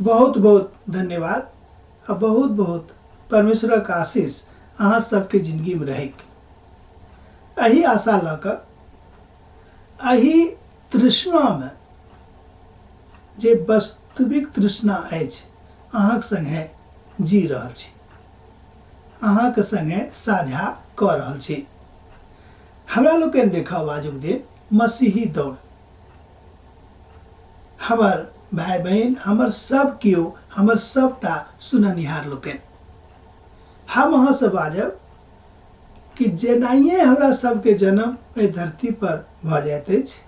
बहुत बहुत धन्यवाद और बहुत बहुत परमेश्वरक आशीष अहाँ सबके जिंदगी में रहे। अही आशा ल कऽ अही तृष्णा में जे वास्तविक तृष्णा अछि अहाँक संगे जी रहल छी, अहाँक संगे साझा कऽ रहल छी। हमरा लोकनि देखब आजुक दिन मसीही दौड़। हमर भाई बहन, हमर सब केओ, हमर सबटा सुननिहार लोकनि, हम अहाँ से बाजब कि जेनाहिए हमरा सबके जन्म एहि धरती पर भऽ जाइत अछि,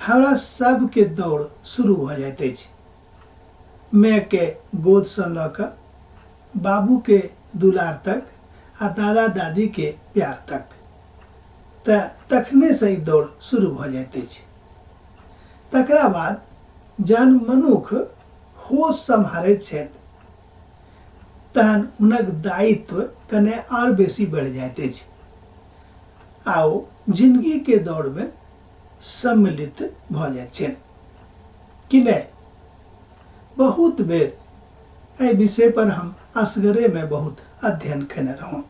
हमरा सबके दौड़ शुरू भऽ जाइत अछि। माय के गोद से लऽ कऽ बाबू के दुलार तक आ दादा दादी के प्यार तक, तखने से ई दौड़ शुरू भऽ जाइत अछि। तकरा बाद जहन मनुख होश सम्हारैत छथि तहन हुनक दायित्व कने और बेसी बढ़ि जाइत अछि आ ओ जिंदगी के दौड़ में सम्मिलित भऽ जाइत छथि कि नहि। बहुत बेर एहि विषय पर हम असगरे में बहुत अध्ययन केने रहौं।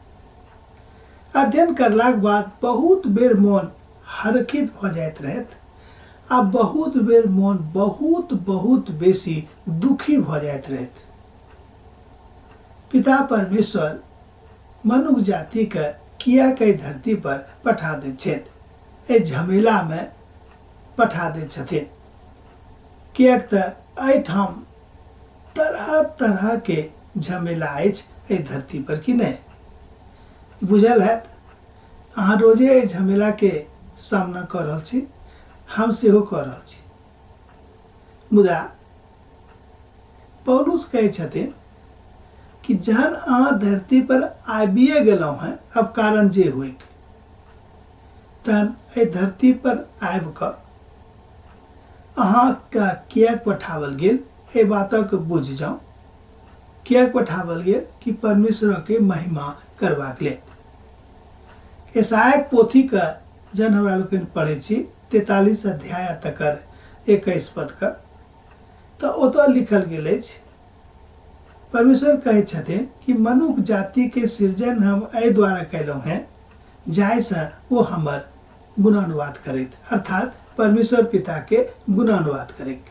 अध्ययन करलाक बाद बहुत बेर मोन हरखित भऽ जाइत रहैत आ बहुत बेर मोन बहुत बहुत बेसी दुखी भऽ जाइत रहैत। पिता परमेश्वर मनुष्य जाति के किएक एहि धरती पर पठा दैत छथि, एहि झमेला में पठा दैत छथिन। किएक तऽ एहिठाम तरह तरह के झमेला अछि एहि धरती पर कि नहि। बुझल हैत, अहाँ रोजे एहि झमेला के सामना कऽ रहल छी, हम सेहो कऽ रहल छी। मुदा पौलुस कहै छथिन कि जहन अहाँ धरती पर आबिए गेलहुँ हैं, अब कारण जे होइक, तहन एहि धरती पर आबि कऽ अहाँके किएक पठावल गेल एहि बातक बुझ जाउ। किएक पठावल गेल कि परमेश्वर के महिमा करबाक लेल। यशायाक पोथी के जहन हमरा लोकनि पढ़ै छी 43 अध्याय तकर 21 पद का, तऽ ओतऽ लिखल गेल अछि, परमेश्वर कहै छथिन कि मनुष्य जाति के सृजन हम एहि द्वारा कयलहुँ हैं जाहिसँ ओ हमर गुणानुवाद करैत, अर्थात परमेश्वर पिता के गुणानुवाद करैत,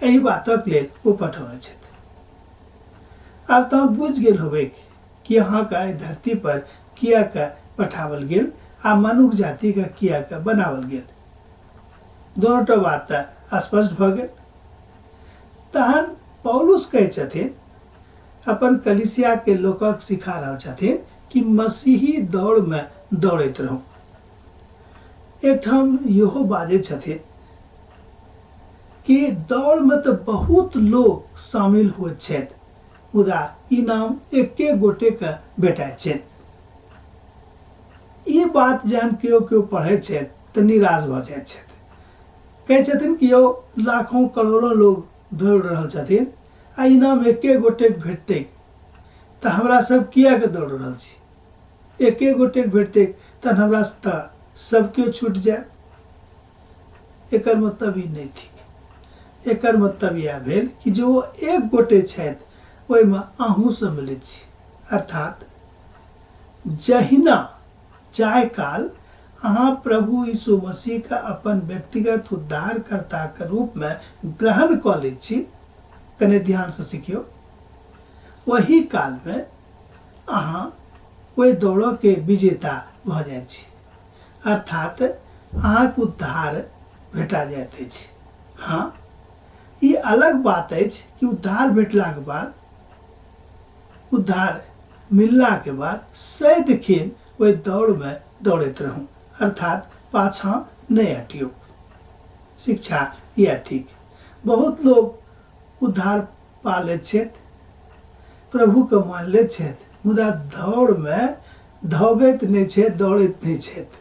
एहि बातक लेल ओ पठौने छथि। आब तऽ बुझ गेल होबै कि अहाँके एहि धरती पर किएक पठावल गेल आ मनुष्य जाति के किएक बनावल गेल। दोनोटा बात तऽ स्पष्ट भऽ गेल। तहन पौलुस कहै छथिन, अपन कलीसिया के लोकक सिखा रहल छथिन कि मसीही दौड़ में दौड़ैत रहू। एकठाम इहो बाजै छथिन कि दौड़ में तऽ बहुत लोग शामिल होइत छथि, मुदा इनाम एके गोटे के भेटैत छनि। ई बात जहन केओ केओ पढ़ै छथि तऽ निराश भऽ जाइत छथि। कहै छथिन कि यौ लाखों करोड़ों लोग दौड़ रहल छथिन आ इनाम एके गोटे के भेटतै तऽ हमरा सब किएक दौड़ रहल छी। एके गोटे के भेटतै तहन हमरा तऽ सब केओ छूट जाए। एकर मतलब ई नहि थिक। एकर मतलब यह भेल कि जो एक गोटे छथि ओहिमे अहूँ सम्मिलित छी, अर्थात जहिना जाय काल अहाँ प्रभु यीशु मसीह का अपन व्यक्तिगत उद्धारकर्ता के रूप में ग्रहण कऽ लैत छी, कने ध्यान से सीखियो, वही काल में अहाँ ओहि दौड़ के विजेता भऽ जाइत छी, अर्थात अहाँके उद्धार भेटा जाइत अछि। हाँ, ई अलग बात अछि कि उद्धार भेटलाक बाद, उद्धार मिलला के बाद सदिखन ओहि दौड़ में दौड़ैत रहूं, अर्थात पाछा नहीं हटियो। शिक्षा यह थिक। बहुत लोग उद्धार पा लैत छथि, प्रभु के मान लैत छथि, मुदा दौड़ में धौगैत नहीं छथि, दौड़ैत नहीं छथि।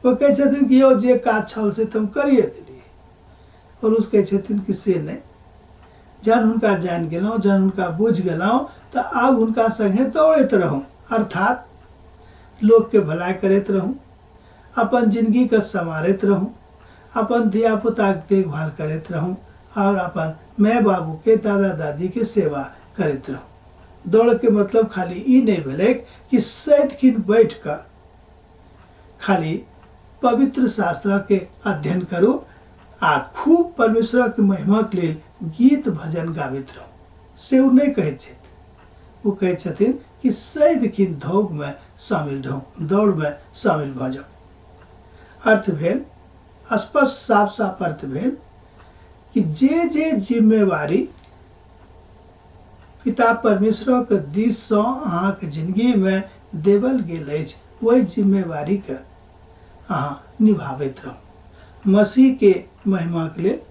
वो कहै छथिन कि यौ जे काज छल से तुम करिए देलिए, और उस कहै छथिन कि से नहीं। जहन हुनका जानि गेलहुँ, जहन हुनका बुझि गेलहुँ तऽ आब हुनका संगे दौड़ैत रहूं, अर्थात लोग के भलाई करैत रहूं, अपन जिंदगी के संवारैत रहूं, अपन धिया पुता के देखभाल करैत रहूं और अपन माय बाबू के दादा दादी के सेवा करैत रहूं। दौड़ के मतलब खाली ई नहीं भेलै कि सैद खिन बैठ कर खाली पवित्र शास्त्र के अध्ययन करू आ खूब परमेश्वर के महिमा के लिए गीत भजन गाबैत रहू। से ओ नहीं कहै छथि, वो कहै छथिन कि सैद खिन धौग में शामिल रहू, दौड़ में शामिल भ जाऊ। अर्थ भेल स्पष्ट साफ साफ अर्थ भेल कि जे जिम्मेवारी पिता परमेश्वर के दिस से अहाँ के जिंदगी में देवल गेल अछि, वही जिम्मेवारी के अहाँ निभावैत रहू। मसीह के महिमा के लिए,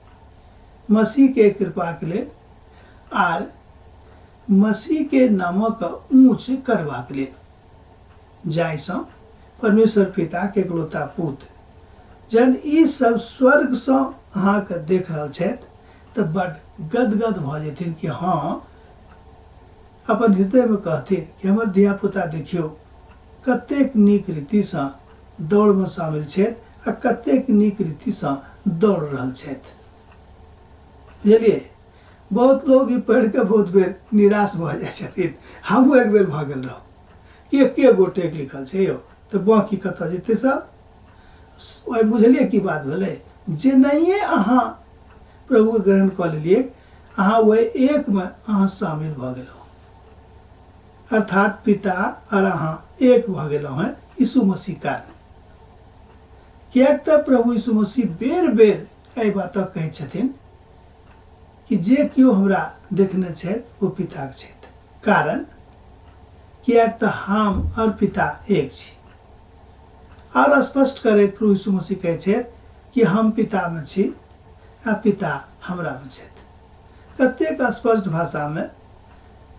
मसीह के कृपा के लिए आर मसीह के नामक ऊंच करबा के लिए, जाहिसँ परमेश्वर पिता के एकलौता पुत्र जन ई सब स्वर्ग से अहाँ के देख रहल छथि तऽ बड़ गदगद भ जेथिन कि हाँ, अपन हृदय में कहथिन कि हमर धिया पुता देखियो कतेक नीक रीति से दौड़ में शामिल छथि आ कतेक नीक रीति से दौड़ रहल छथि। बुझलिए, बहुत लोग ई पढ़ि के बहुत बेर निराश भ जाइ छथिन। हमहूँ एक बेर भ गेल रहूँ कि एके गोटे लिखल छै यौ, तऽ बाँकी कतऽ जेतै सब। बुझलिए की बात भेलै, जे नहिए अहाँ प्रभु के ग्रहण कऽ लेलिए, अहाँ वही एक में अहाँ शामिल भ गेलहुँ, अर्थात पिता और अहाँ एक भ गेलहुँ हैं यीशु मसीह कारण। कियाक तऽ प्रभु यीशु मसीह बेर बेर एहि बातक कहै छथिन कि जे केओ हमरा देखने छथि वो पिता के छथि। कारण कियाक तऽ हम और पिता एक छी। और स्पष्ट करैत प्रभु यीशु मसीह कहै छथि कि हम पिता में छी आ पिता हमरा में छथि। कतेक स्पष्ट भाषा में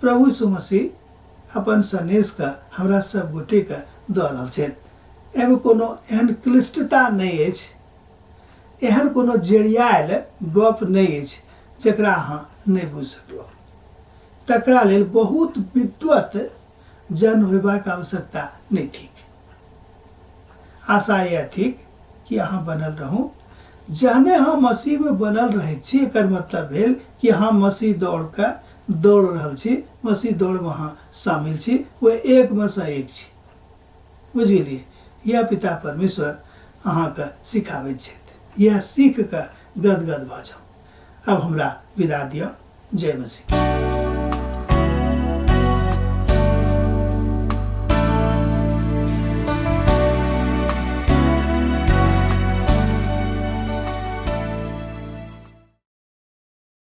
प्रभु यीशु मसीह अपन संदेश के हमरा सब गोटे के दऽ रहल छथि। एहिमे कोनो एहन क्लिष्टता नहीं अछि, एहन कोनो जेड़ियायल गप नहीं अछि जकरा अहाँ नहीं बुझि सकलहुँ। तकरा लेल बहुत विद्वत जन होयबाक आवश्यकता नहीं थिक। आशा यह थिक कि अहाँ बनल रहूँ। जहने हम मसीह में बनल रहै छी, एकर मतलब भेल कि हम मसीह दौड़ रहल छी, मसीह दौड़ में अहाँ शामिल छी, वो एक में से एक छी। बुझ गेलिए, यह पिता परमेश्वर अहाँ के सिखाबै छथि। यह सीख के गदगद भ जाऊ। अब हमरा विदा दिअ। जय मसीह।